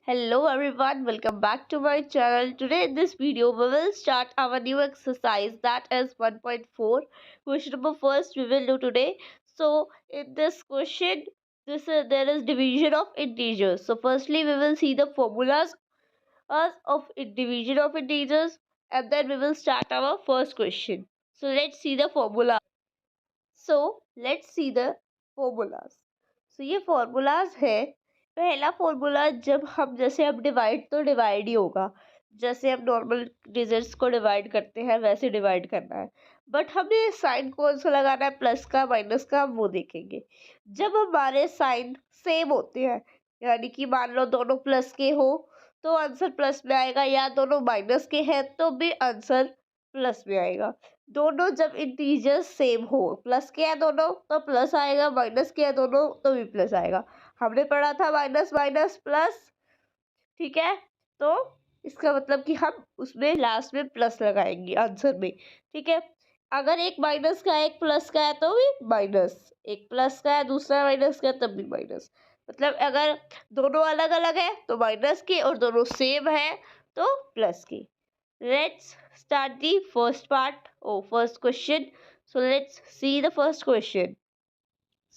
Hello everyone, welcome back to my channel. Today in this video we will start our new exercise that is 1.4. Question number first we will do today. So in this question there is division of integers. So firstly we will see the formulas of division of integers and then we will start our first question. So let's see the formula. So let's see the formulas. So ये formulas है. पहला formula जब हम जैसे अब divide तो divide ही होगा. जैसे हम नॉर्मल डिजिट्स को डिवाइड करते हैं वैसे डिवाइड करना है. बट हमें साइन कौन सा लगाना है, प्लस का माइनस का, वो देखेंगे. जब हमारे साइन सेम होते हैं, यानी कि मान लो दोनों प्लस के हो तो आंसर प्लस में आएगा, या दोनों माइनस के हैं तो भी आंसर प्लस में आएगा. दोनों जब इंटीजर्स सेम हो, प्लस के हैं दोनों तो प्लस आएगा, माइनस के हैं दोनों तो भी प्लस आएगा. हमने पढ़ा था माइनस माइनस प्लस. ठीक है, तो इसका मतलब कि हम उसमें लास्ट में प्लस लगाएंगे आंसर में. ठीक है, अगर एक माइनस का एक प्लस का है तो भी माइनस, एक प्लस का है दूसरा माइनस का है तब भी माइनस. मतलब अगर दोनों अलग अलग है तो माइनस के और दोनों सेम है तो प्लस के. Let's start the first part. First question. So let's see the first question.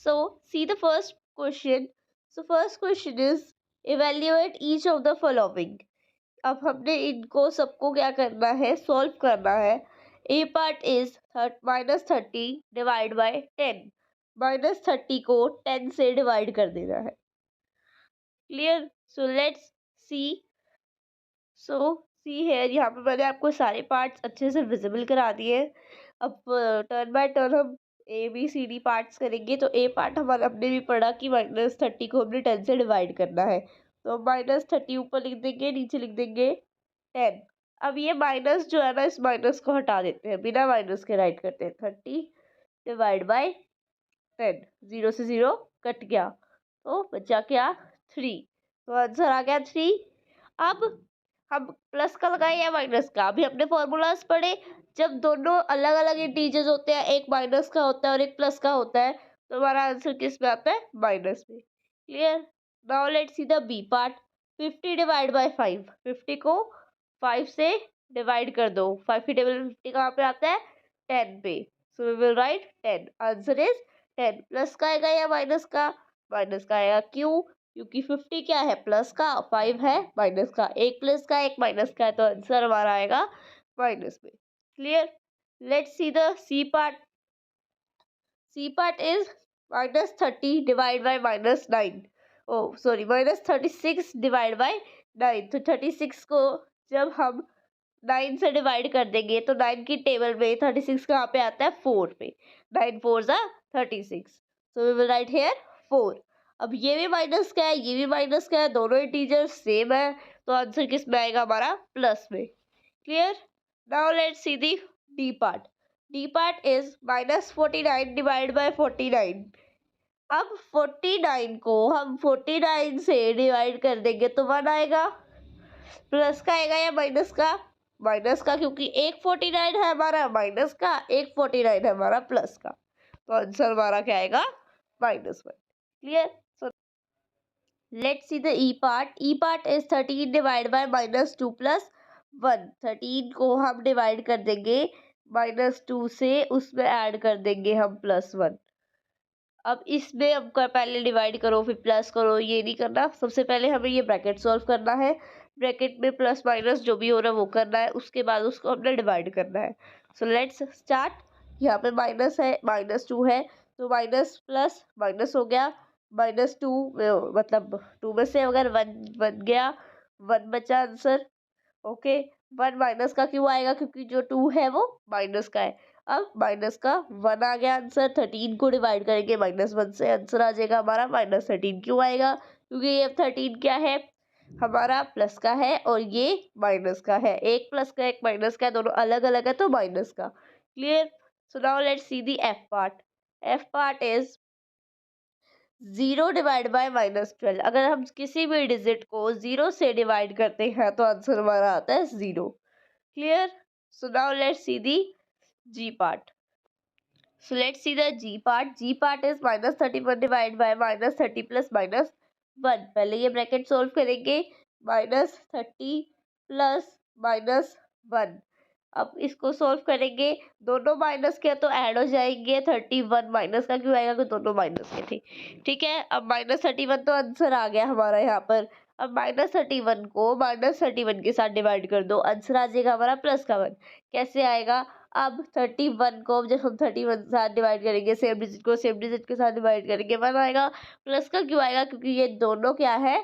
So see the first question. So first question is evaluate each of the following. अब हमने इनको सबको क्या करना है, सॉल्व करना है. A part is -30 divide by 10. -30 को 10 से डिवाइड कर देना है. Clear? So let's see. So see here, यहाँ पे मैंने आपको सारे पार्ट्स अच्छे से विजिबल करा दिए. अब टर्न बाय टर्न हम A B C D parts करेंगे. तो ए पार्ट हमारा हमने भी पढ़ा कि -30 को हमने 10 से डिवाइड करना है. तो -30 ऊपर लिख देंगे, नीचे लिख देंगे 10. अब ये माइनस जो है ना, इस माइनस को हटा देते हैं, बिना माइनस के राइट करते हैं. 30 डिवाइड बाय 10, 0 से 0 कट गया तो बचा क्या, 3. तो आंसर आ गया 3. अब हम प्लस का लगाए या माइनस का, अभी हमने फॉर्मूलाज पढ़े. जब दोनों अलग अलग इंटीजर्स होते हैं, एक माइनस का होता है और एक प्लस का होता है, तो हमारा आंसर किस में आता है, माइनस में. Clear? Now let's see the B part. 50 divide by 5. 50 को 5 से डिवाइड कर दो. 5 की टेबल 50 कहाँ पे आता है, 10 पे. So we will write 10. Answer is 10. Plus का आएगा या माइनस का, माइनस का आएगा. क्यों? क्योंकि 50 क्या है, प्लस का, 5 है माइनस का. एक प्लस का एक माइनस का है तो आंसर हमारा आएगा माइनस में. Clear? Let's see the C part. C part is -30 divide by -9. Oh sorry, -36 divide by 9. तो 36 को जब हम 9 से डिवाइड कर देंगे तो 9 की टेबल में 36 कहाँ पे आता है, 4 पे. 9 4 जा 36. So we will write here 4. अब ये भी माइनस का है, ये भी माइनस का है, दोनों इंटीजर सेम है तो आंसर किस में आएगा हमारा, प्लस में. Clear? Now let's see the D part. D part is -49 divide by 49. अब 49 को हम 49 से डिवाइड कर देंगे तो 1 आएगा. प्लस का आएगा या माइनस का, माइनस का, क्योंकि एक 49 है हमारा माइनस का, एक 49 है हमारा प्लस का. तो आंसर हमारा क्या आएगा, -1. Clear? So let's see the E part. E part is 13 divide by -2 plus 1. 13 को हम डिवाइड कर देंगे -2 से, उसमें ऐड कर देंगे हम +1. अब इसमें हम पहले डिवाइड करो फिर प्लस करो, ये नहीं करना. सबसे पहले हमें ये ब्रैकेट सॉल्व करना है. ब्रैकेट में प्लस माइनस जो भी हो रहा है वो करना है, उसके बाद उसको हमने डिवाइड करना है. So let's start. यहाँ पे माइनस है, -2 है तो माइनस प्लस माइनस हो गया. -2 मतलब 2 में से अगर 1 बन गया, 1 बचा आंसर. ओके, 1 माइनस का क्यों आएगा, क्योंकि जो 2 है वो माइनस का है. अब माइनस का 1 आ गया आंसर. 13 को डिवाइड करेंगे -1 से, आंसर आ जाएगा हमारा -13. क्यों आएगा, क्योंकि ये 13 क्या है हमारा, प्लस का है और ये माइनस का है. एक प्लस का एक माइनस का है, दोनों अलग अलग है तो माइनस का. Clear? So now let's see the F part. F part is 0 divide by -12. अगर हम किसी भी डिजिट को 0 से डिवाइड करते हैं तो आंसर हमारा आता है 0. Clear? So now let's see the G part. So let's see the G part. G part is -31 divided by -30 plus -1. पहले ये ब्रैकेट सोल्व करेंगे. -30 प्लस -1। अब इसको सॉल्व करेंगे, दोनों माइनस के तो ऐड हो जाएंगे, 31 माइनस का क्यों आएगा, दोनों माइनस के थे। ठीक है, अब -31 तो आंसर आ गया हमारा यहाँ पर। अब -31 को -31 के साथ डिवाइड कर दो, आंसर आ जाएगा हमारा प्लस का 1। कैसे आएगा, अब 31 को जब हम 31 के साथ डिवाइड करेंगे, सेम डिजिट को सेम डिजिट के साथ डिवाइड करेंगे, 1 आएगा। प्लस का क्यों आएगा, क्योंकि ये दोनों क्या है,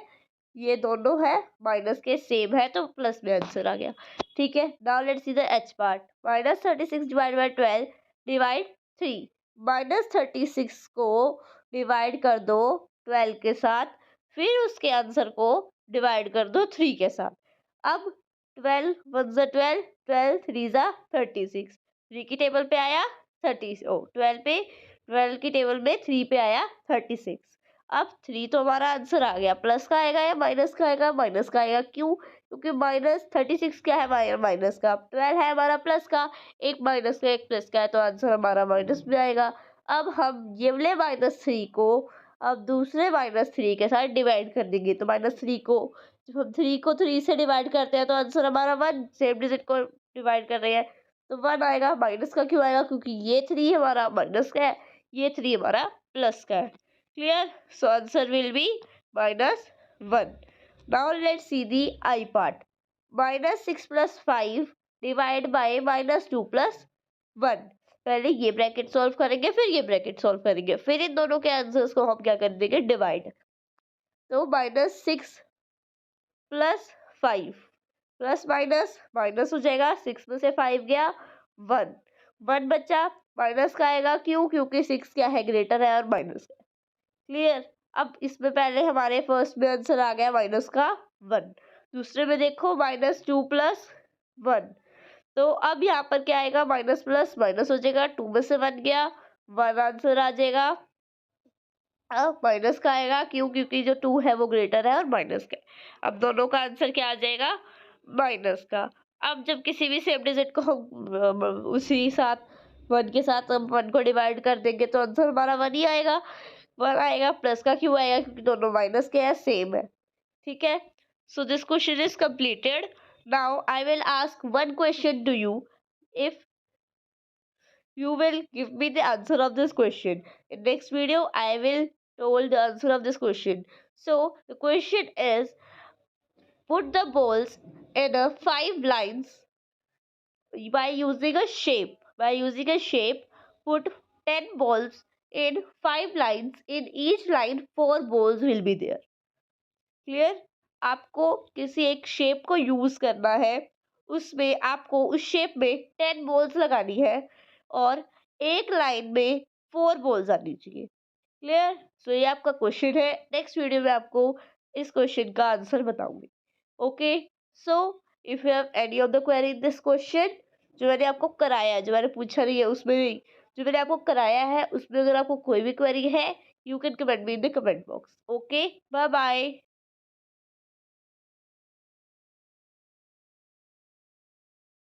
ये दोनों है माइनस के सेम है, तो प्लस में आंसर आ गया। ठीक है, now let's see the H part. -36 divide bye 12 divide 3। -36 को डिवाइड कर दो 12 के साथ, फिर उसके आंसर को डिवाइड कर दो 3 के साथ। अब 12 1 ज़ा 12, 12 3 ज़ा 36। 3 की टेबल पे आया 12 पे, 12 की टेबल में 3 पे आया 36। अब 3 तो हमारा आंसर आ गया, प्लस का आएगा या माइनस का आएगा, माइनस का आएगा। क्यों, क्योंकि -36 क्या है, माइनस का, 12 है हमारा प्लस का, एक माइनस का एक प्लस का है, तो आंसर हमारा माइनस में आएगा। अब हम ये वाले -3 को अब दूसरे -3 के साथ डिवाइड कर देंगे, तो -3 को जब हम 3 को 3 से डिवाइड करते हैं तो आंसर हमारा 1, सेम डिजिट को डिवाइड कर रहे हैं तो 1 आएगा। माइनस का क्यों आएगा, क्योंकि ये 3 हमारा माइनस का है, ये 3 हमारा प्लस का है। Clear? So answer will be -1. Now let's see the I part. -6 plus 5 divide by -2 plus 1. पहले ये ब्रैकेट सॉल्व करेंगे, फिर ये ब्रैकेट सॉल्व करेंगे, फिर इन दोनों के आंसर्स को हम क्या कर देंगे, डिवाइड। तो -6 प्लस 5 प्लस माइनस माइनस हो जाएगा, 6 में से 5 गया 1, 1 बचा, माइनस का आएगा। क्यों, क्योंकि 6 क्या है, ग्रेटर है और माइनस है। क्लियर। अब इसमें पहले हमारे फर्स्ट में आंसर आ गया माइनस का 1, दूसरे में देखो -2 प्लस 1। तो अब यहाँ पर क्या आएगा, माइनस प्लस माइनस हो जाएगा, 2 में से 1 गया, 1 आंसर आ जाएगा। अब माइनस का आएगा, क्यों, क्योंकि जो 2 है वो ग्रेटर है और माइनस का है। अब दोनों का आंसर क्या आ जाएगा, माइनस का। अब जब किसी भी सेम डिजिट को हम उसी साथ 1 के साथ हम 1 को डिवाइड कर देंगे तो आंसर हमारा 1 ही आएगा। 1 आएगा, प्लस का क्यों आएगा, क्योंकि दोनों माइनस के हैं, सेम है। ठीक है, so this question is completed. Now I will ask one question to you, if you will give me the answer of this question. In next video I will tell the answer of this question. So the question is, put the balls in a 5 lines by using a shape. Put 10 balls in 5 lines. In each line 4 balls will be there. Clear? आपको किसी एक shape को use करना है, उसमें आपको उस shape में 10 बॉल्स लगानी है और एक लाइन में 4 बॉल्स आनी चाहिए। क्लियर? सो ये आपका क्वेश्चन है। नेक्स्ट वीडियो में आपको इस क्वेश्चन का आंसर बताऊंगी। Okay, so if you have any of the query in this question, जो मैंने आपको कराया है, जो मैंने पूछा नहीं है उसमें नहीं, जो मैंने आपको कराया है उसमें अगर आपको कोई भी क्वेरी है, you can comment me in the comment box. Okay, bye bye.